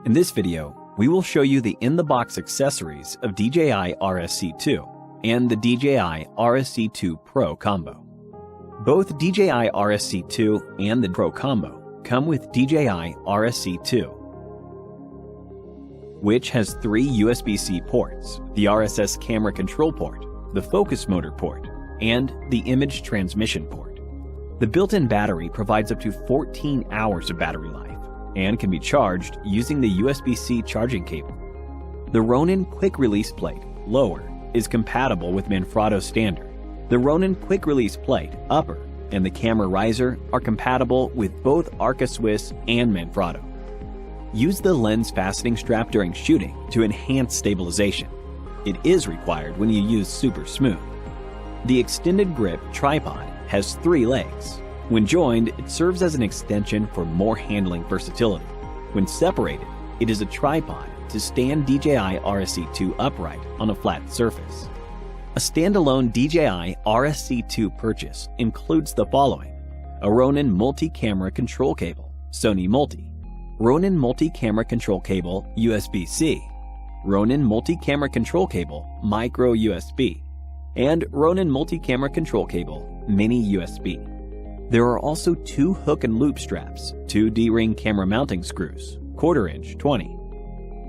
In this video, we will show you the in-the-box accessories of DJI RSC 2 and the DJI RSC 2 Pro combo. Both DJI RSC 2 and the Pro combo come with DJI RSC 2, which has 3 USB-C ports, the RSS camera control port, the focus motor port, and the image transmission port. The built-in battery provides up to 14 hours of battery life and can be charged using the USB-C charging cable. The Ronin Quick Release Plate, lower, is compatible with Manfrotto standard. The Ronin Quick Release Plate, upper, and the camera riser are compatible with both Arca Swiss and Manfrotto. Use the lens fastening strap during shooting to enhance stabilization. It is required when you use Super Smooth. The extended grip tripod has 3 legs. When joined, it serves as an extension for more handling versatility. When separated, it is a tripod to stand DJI RSC 2 upright on a flat surface. A standalone DJI RSC 2 purchase includes the following: a Ronin multi-camera control cable, Sony Multi, Ronin multi-camera control cable USB-C, Ronin multi-camera control cable micro USB, and Ronin multi-camera control cable mini USB. There are also 2 hook and loop straps, 2 D-ring camera mounting screws, 1/4 inch 20,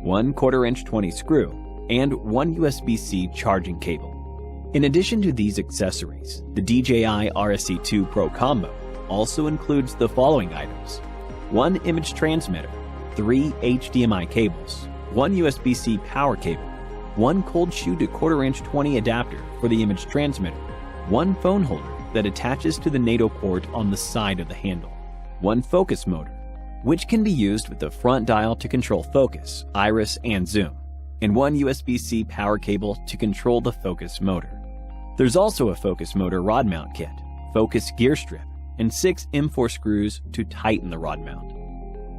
1 1/4 inch 20 screw, and 1 USB-C charging cable. In addition to these accessories, the DJI RSC 2 Pro combo also includes the following items: 1 image transmitter, 3 HDMI cables, 1 USB-C power cable, 1 cold shoe to 1/4 inch 20 adapter for the image transmitter, 1 phone holder that attaches to the NATO port on the side of the handle, 1 focus motor, which can be used with the front dial to control focus, iris, and zoom, and 1 USB-C power cable to control the focus motor. There's also a focus motor rod mount kit, focus gear strip, and 6 M4 screws to tighten the rod mount.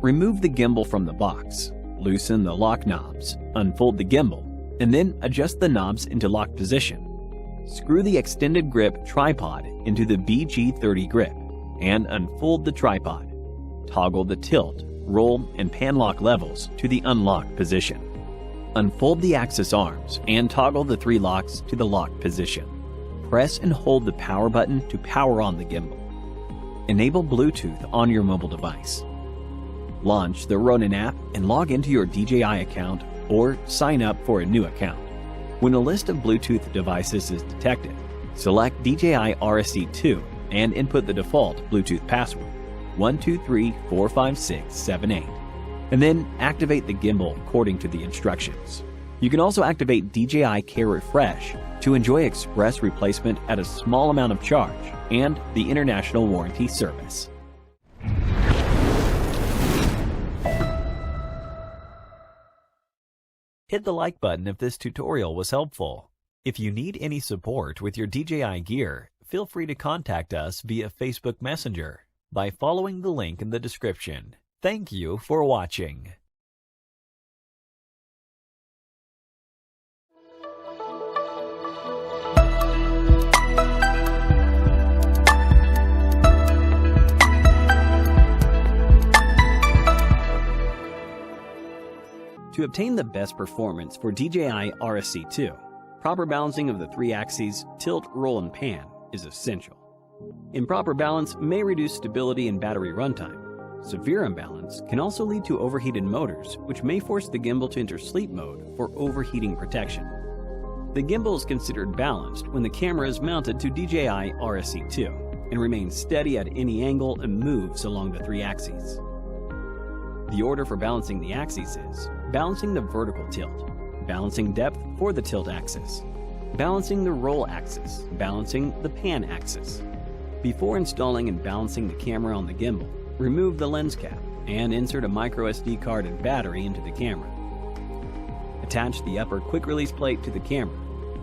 Remove the gimbal from the box, loosen the lock knobs, unfold the gimbal, and then adjust the knobs into lock position. Screw the extended grip tripod into the BG30 grip and unfold the tripod. Toggle the tilt, roll, and pan lock levels to the unlocked position. Unfold the axis arms and toggle the 3 locks to the locked position. Press and hold the power button to power on the gimbal. Enable Bluetooth on your mobile device. Launch the Ronin app and log into your DJI account or sign up for a new account. When a list of Bluetooth devices is detected, select DJI RSC 2 and input the default Bluetooth password 12345678, and then activate the gimbal according to the instructions. You can also activate DJI Care Refresh to enjoy express replacement at a small amount of charge and the international warranty service. Hit the like button if this tutorial was helpful. If you need any support with your DJI gear, feel free to contact us via Facebook Messenger by following the link in the description. Thank you for watching. To obtain the best performance for DJI RSC 2, proper balancing of the 3 axes, tilt, roll, and pan, is essential. Improper balance may reduce stability and battery runtime. Severe imbalance can also lead to overheated motors, which may force the gimbal to enter sleep mode for overheating protection. The gimbal is considered balanced when the camera is mounted to DJI RSC 2 and remains steady at any angle and moves along the 3 axes. The order for balancing the axes is: balancing the vertical tilt, balancing depth for the tilt axis, balancing the roll axis, balancing the pan axis. Before installing and balancing the camera on the gimbal, remove the lens cap and insert a micro SD card and battery into the camera. Attach the upper quick release plate to the camera.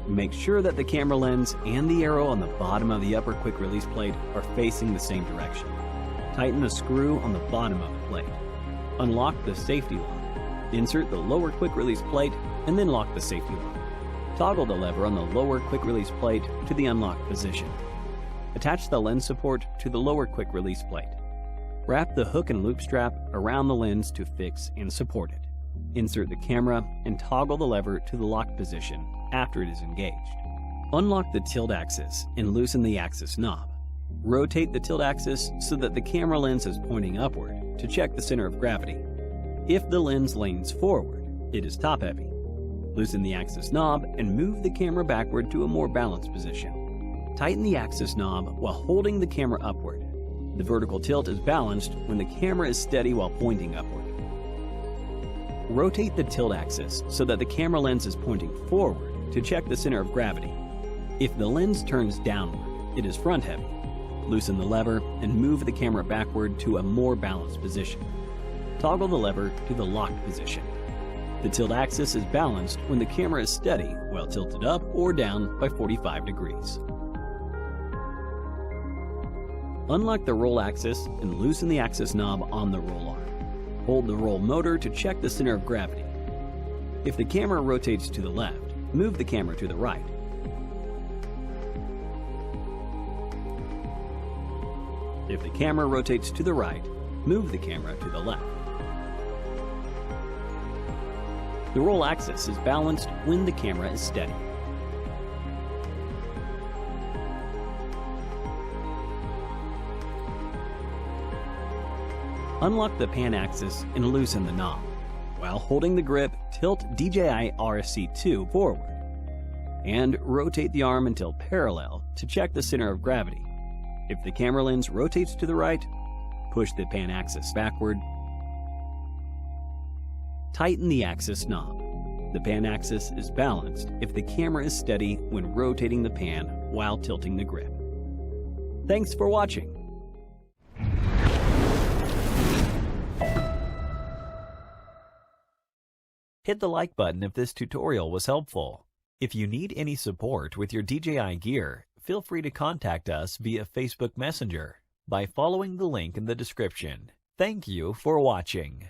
Make sure that the camera lens and the arrow on the bottom of the upper quick release plate are facing the same direction. Tighten the screw on the bottom of the plate. Unlock the safety lock. Insert the lower quick release plate and then lock the safety lock. Toggle the lever on the lower quick release plate to the unlocked position. Attach the lens support to the lower quick release plate. Wrap the hook and loop strap around the lens to fix and support it. Insert the camera and toggle the lever to the locked position after it is engaged. Unlock the tilt axis and loosen the axis knob. Rotate the tilt axis so that the camera lens is pointing upward to check the center of gravity. If the lens leans forward, it is top-heavy. Loosen the axis knob and move the camera backward to a more balanced position. Tighten the axis knob while holding the camera upward. The vertical tilt is balanced when the camera is steady while pointing upward. Rotate the tilt axis so that the camera lens is pointing forward to check the center of gravity. If the lens turns downward, it is front-heavy. Loosen the lever and move the camera backward to a more balanced position. Toggle the lever to the locked position. The tilt axis is balanced when the camera is steady while tilted up or down by 45 degrees. Unlock the roll axis and loosen the axis knob on the roll arm. Hold the roll motor to check the center of gravity. If the camera rotates to the left, move the camera to the right. If the camera rotates to the right, move the camera to the left. The roll axis is balanced when the camera is steady. Unlock the pan axis and loosen the knob. While holding the grip, tilt DJI RSC 2 forward and rotate the arm until parallel to check the center of gravity. If the camera lens rotates to the right, push the pan axis backward. Tighten the axis knob. The pan axis is balanced if the camera is steady when rotating the pan while tilting the grip. Thanks for watching. Hit the like button if this tutorial was helpful. If you need any support with your DJI gear, feel free to contact us via Facebook Messenger by following the link in the description. Thank you for watching.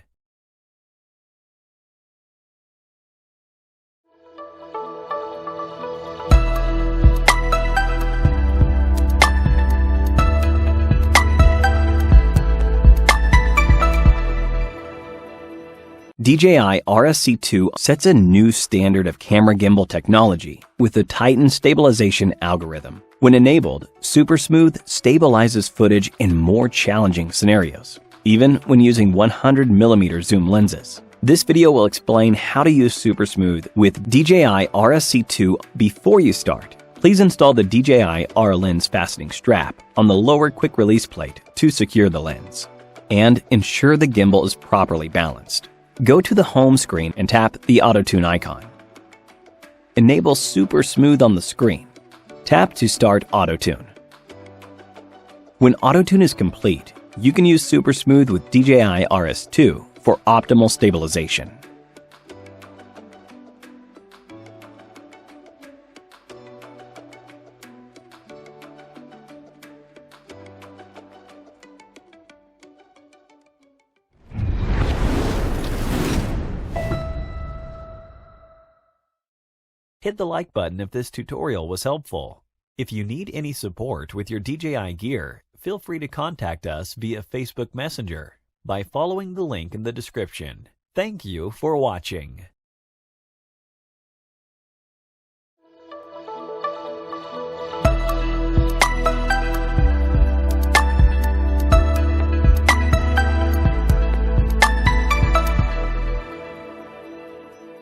DJI RSC2 sets a new standard of camera gimbal technology with the Titan stabilization algorithm. When enabled, Super Smooth stabilizes footage in more challenging scenarios, even when using 100mm zoom lenses. This video will explain how to use Super Smooth with DJI RSC2 before you start. Please install the DJI R lens fastening strap on the lower quick release plate to secure the lens, and ensure the gimbal is properly balanced. Go to the home screen and tap the Auto-Tune icon. Enable Super Smooth on the screen. Tap to start Auto-Tune. When Auto-Tune is complete, you can use Super Smooth with DJI RS2 for optimal stabilization. Hit the like button if this tutorial was helpful. If you need any support with your DJI gear, feel free to contact us via Facebook Messenger by following the link in the description. Thank you for watching.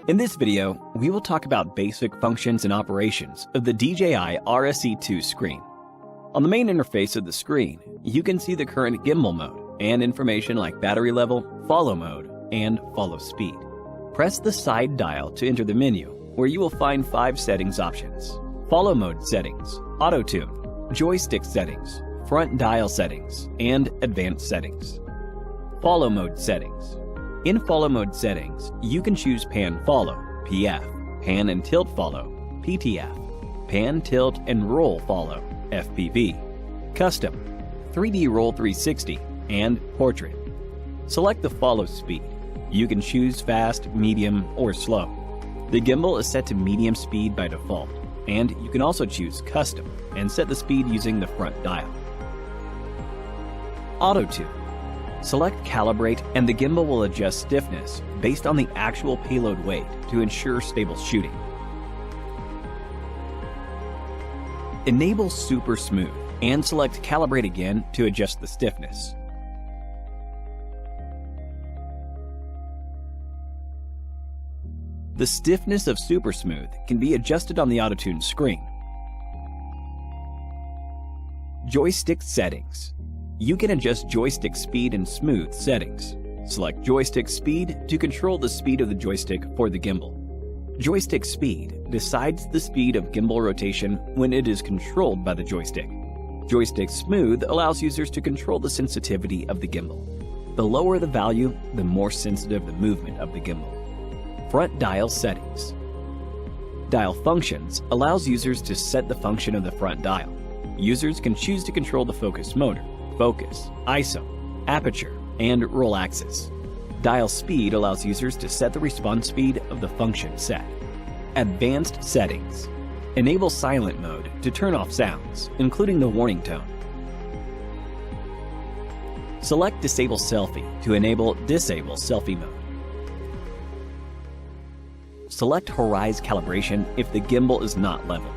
In this video, we will talk about basic functions and operations of the DJI RSC2 screen. On the main interface of the screen, you can see the current gimbal mode and information like battery level, follow mode, and follow speed. Press the side dial to enter the menu, where you will find 5 settings options: follow mode settings, auto tune, joystick settings, front dial settings, and advanced settings. Follow mode settings. In follow mode settings, you can choose pan follow, PF, pan and tilt follow, PTF, pan, tilt, and roll follow, FPV, custom, 3D roll 360, and portrait. Select the follow speed. You can choose fast, medium, or slow. The gimbal is set to medium speed by default, and you can also choose custom and set the speed using the front dial. Auto tune. Select Calibrate, and the gimbal will adjust stiffness based on the actual payload weight to ensure stable shooting. Enable Super Smooth and select Calibrate again to adjust the stiffness. The stiffness of Super Smooth can be adjusted on the AutoTune screen. Joystick Settings. You can adjust joystick speed and smooth settings. Select Joystick Speed to control the speed of the joystick for the gimbal. Joystick Speed decides the speed of gimbal rotation when it is controlled by the joystick. Joystick Smooth allows users to control the sensitivity of the gimbal. The lower the value, the more sensitive the movement of the gimbal. Front Dial Settings. Dial Functions allows users to set the function of the front dial. Users can choose to control the focus motor, focus, ISO, aperture, and roll axis. Dial Speed allows users to set the response speed of the function set. Advanced Settings. Enable Silent Mode to turn off sounds, including the warning tone. Select Disable Selfie to enable Disable Selfie Mode. Select Horizon Calibration if the gimbal is not level.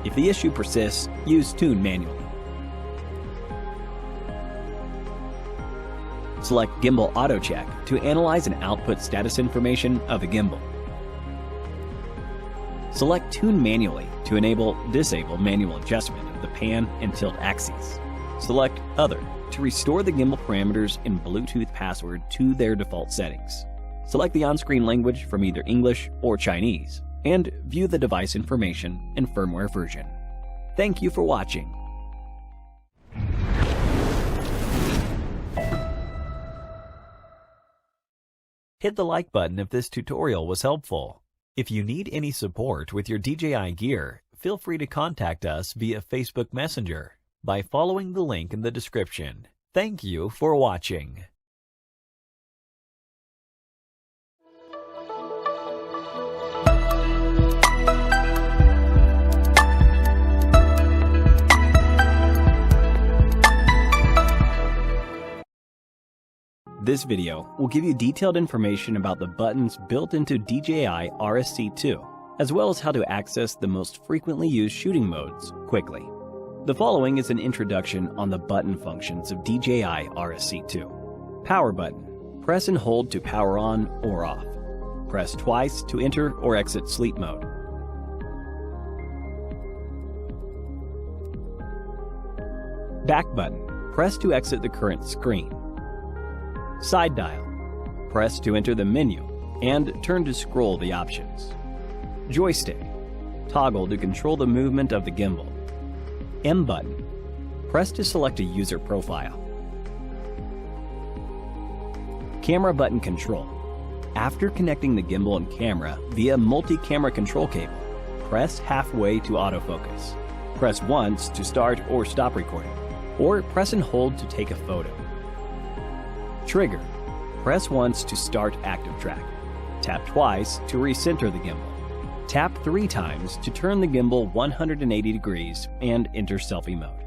If the issue persists, use Tune manually. Select Gimbal Auto Check to analyze and output status information of the gimbal. Select Tune manually to disable manual adjustment of the pan and tilt axes. Select Other to restore the gimbal parameters and Bluetooth password to their default settings. Select the on-screen language from either English or Chinese, and view the device information and firmware version. Thank you for watching. Hit the like button if this tutorial was helpful. If you need any support with your DJI gear, feel free to contact us via Facebook Messenger by following the link in the description. Thank you for watching. This video will give you detailed information about the buttons built into DJI RSC 2, as well as how to access the most frequently used shooting modes quickly. The following is an introduction on the button functions of DJI RSC 2. Power button. Press and hold to power on or off. Press twice to enter or exit sleep mode. Back button. Press to exit the current screen. Side dial. Press to enter the menu and turn to scroll the options. Joystick. Toggle to control the movement of the gimbal. M button. Press to select a user profile. Camera button control. After connecting the gimbal and camera via multi-camera control cable, press halfway to autofocus. Press once to start or stop recording, or press and hold to take a photo. Trigger. Press once to start active track. Tap twice to recenter the gimbal. Tap 3 times to turn the gimbal 180 degrees and enter selfie mode.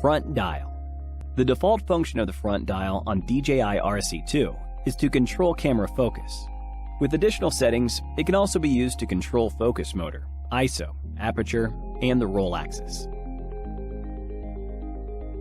Front dial. The default function of the front dial on DJI RSC 2 is to control camera focus. With additional settings, it can also be used to control focus motor, ISO, aperture, and the roll axis.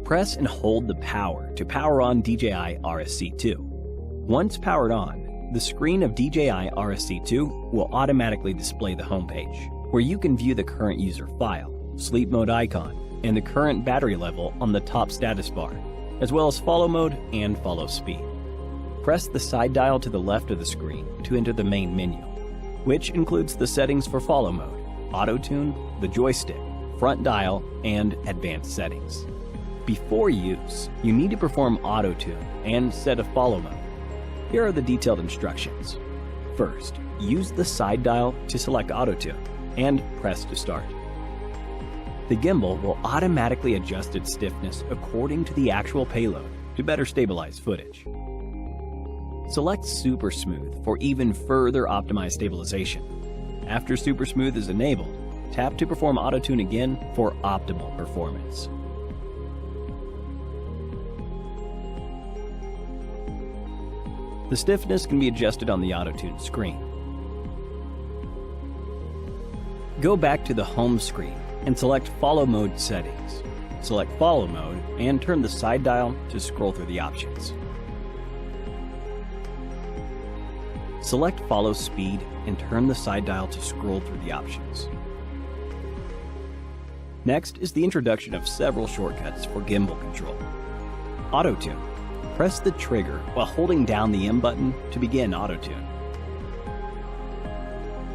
Press and hold the power to power on DJI RSC 2. Once powered on, the screen of DJI RSC 2 will automatically display the homepage, where you can view the current user file, sleep mode icon, and the current battery level on the top status bar, as well as follow mode and follow speed. Press the side dial to the left of the screen to enter the main menu, which includes the settings for follow mode, auto tune, the joystick, front dial, and advanced settings. Before use, you need to perform auto tune and set a follow mode. Here are the detailed instructions. First, use the side dial to select auto tune and press to start. The gimbal will automatically adjust its stiffness according to the actual payload to better stabilize footage. Select Super Smooth for even further optimized stabilization. After Super Smooth is enabled, tap to perform auto tune again for optimal performance. The stiffness can be adjusted on the auto-tune screen. Go back to the home screen and select Follow Mode settings. Select Follow Mode and turn the side dial to scroll through the options. Select Follow Speed and turn the side dial to scroll through the options. Next is the introduction of several shortcuts for gimbal control. Auto-tune. Press the trigger while holding down the M button to begin auto-tune.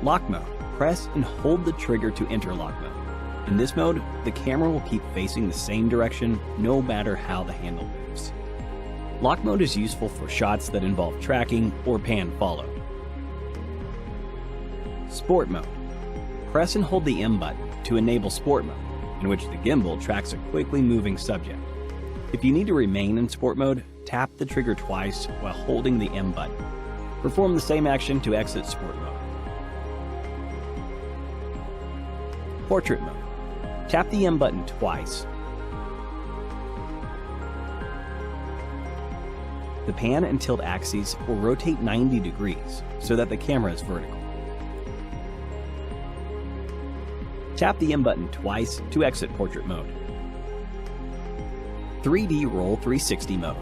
Lock mode. Press and hold the trigger to enter lock mode. In this mode, the camera will keep facing the same direction no matter how the handle moves. Lock mode is useful for shots that involve tracking or pan follow. Sport mode. Press and hold the M button to enable sport mode, in which the gimbal tracks a quickly moving subject. If you need to remain in sport mode, tap the trigger twice while holding the M button. Perform the same action to exit sport mode. Portrait mode. Tap the M button twice. The pan and tilt axes will rotate 90 degrees so that the camera is vertical. Tap the M button twice to exit portrait mode. 3D Roll 360 mode.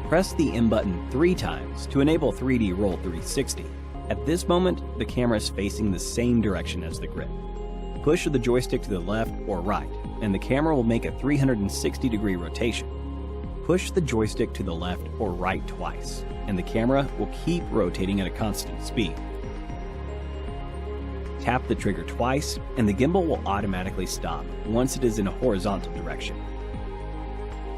Press the M button 3 times to enable 3D Roll 360. At this moment, the camera is facing the same direction as the grip. Push the joystick to the left or right, and the camera will make a 360-degree rotation. Push the joystick to the left or right twice, and the camera will keep rotating at a constant speed. Tap the trigger twice, and the gimbal will automatically stop once it is in a horizontal direction.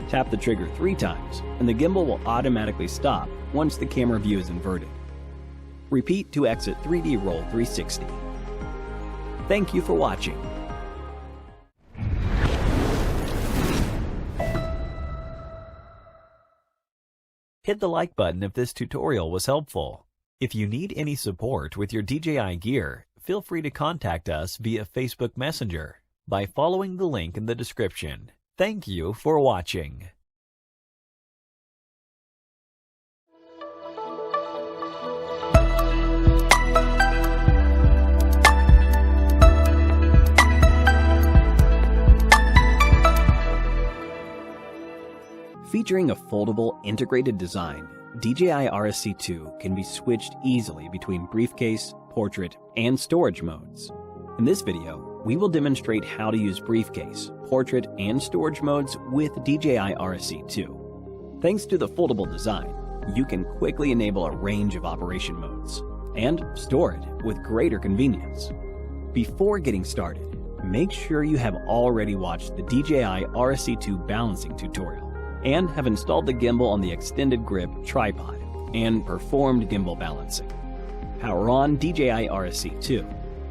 Tap the trigger 3 times, and the gimbal will automatically stop once the camera view is inverted. Repeat to exit 3D Roll 360. Thank you for watching. Hit the like button if this tutorial was helpful. If you need any support with your DJI gear, feel free to contact us via Facebook Messenger by following the link in the description. Thank you for watching. Featuring a foldable, integrated design, DJI RSC 2 can be switched easily between briefcase, portrait, and storage modes. In this video, we will demonstrate how to use briefcase, portrait, and storage modes with DJI RSC 2. Thanks to the foldable design, you can quickly enable a range of operation modes and store it with greater convenience. Before getting started, make sure you have already watched the DJI RSC 2 balancing tutorial and have installed the gimbal on the extended grip tripod and performed gimbal balancing. Power on DJI RSC 2.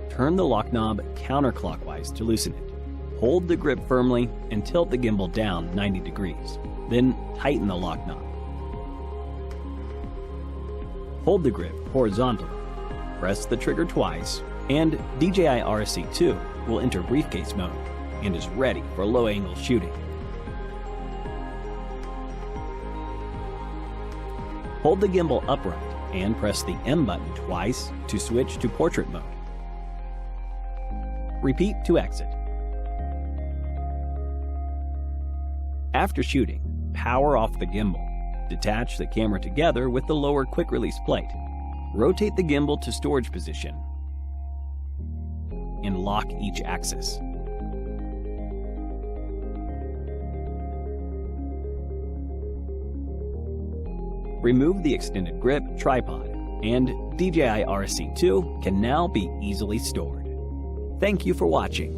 Turn the lock knob counterclockwise to loosen it. Hold the grip firmly and tilt the gimbal down 90 degrees. Then tighten the lock knob. Hold the grip horizontally. Press the trigger twice, and DJI RSC 2 will enter briefcase mode and is ready for low-angle shooting. Hold the gimbal upright and press the M button twice to switch to portrait mode. Repeat to exit. After shooting, power off the gimbal. Detach the camera together with the lower quick-release plate. Rotate the gimbal to storage position and lock each axis. Remove the extended grip tripod, and DJI RSC 2 can now be easily stored. Thank you for watching.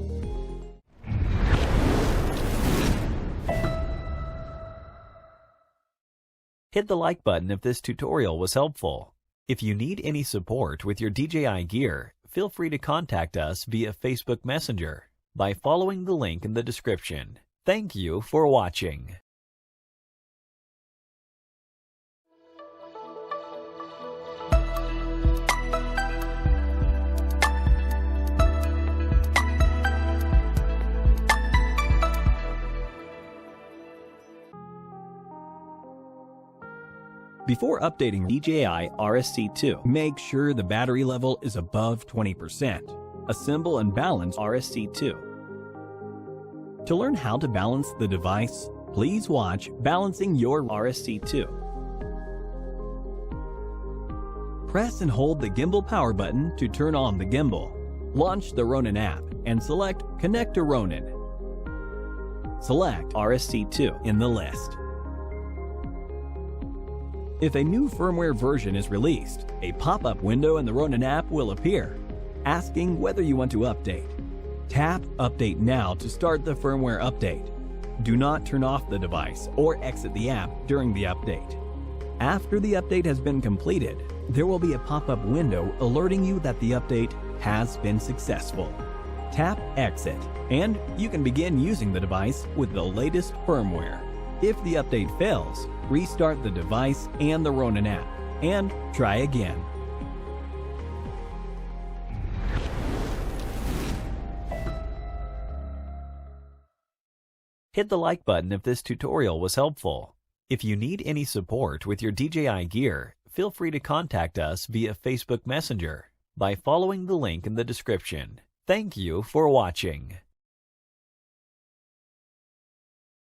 Hit the like button if this tutorial was helpful. If you need any support with your DJI gear, feel free to contact us via Facebook Messenger by following the link in the description. Thank you for watching. Before updating DJI RSC2, make sure the battery level is above 20%. Assemble and balance RSC2. To learn how to balance the device, please watch Balancing Your RSC2. Press and hold the gimbal power button to turn on the gimbal. Launch the Ronin app and select Connect to Ronin. Select RSC2 in the list. If a new firmware version is released, a pop-up window in the Ronin app will appear, asking whether you want to update. Tap Update Now to start the firmware update. Do not turn off the device or exit the app during the update. After the update has been completed, there will be a pop-up window alerting you that the update has been successful. Tap Exit, and you can begin using the device with the latest firmware. If the update fails, restart the device and the Ronin app, and try again. Hit the like button if this tutorial was helpful. If you need any support with your DJI gear, feel free to contact us via Facebook Messenger by following the link in the description. Thank you for watching.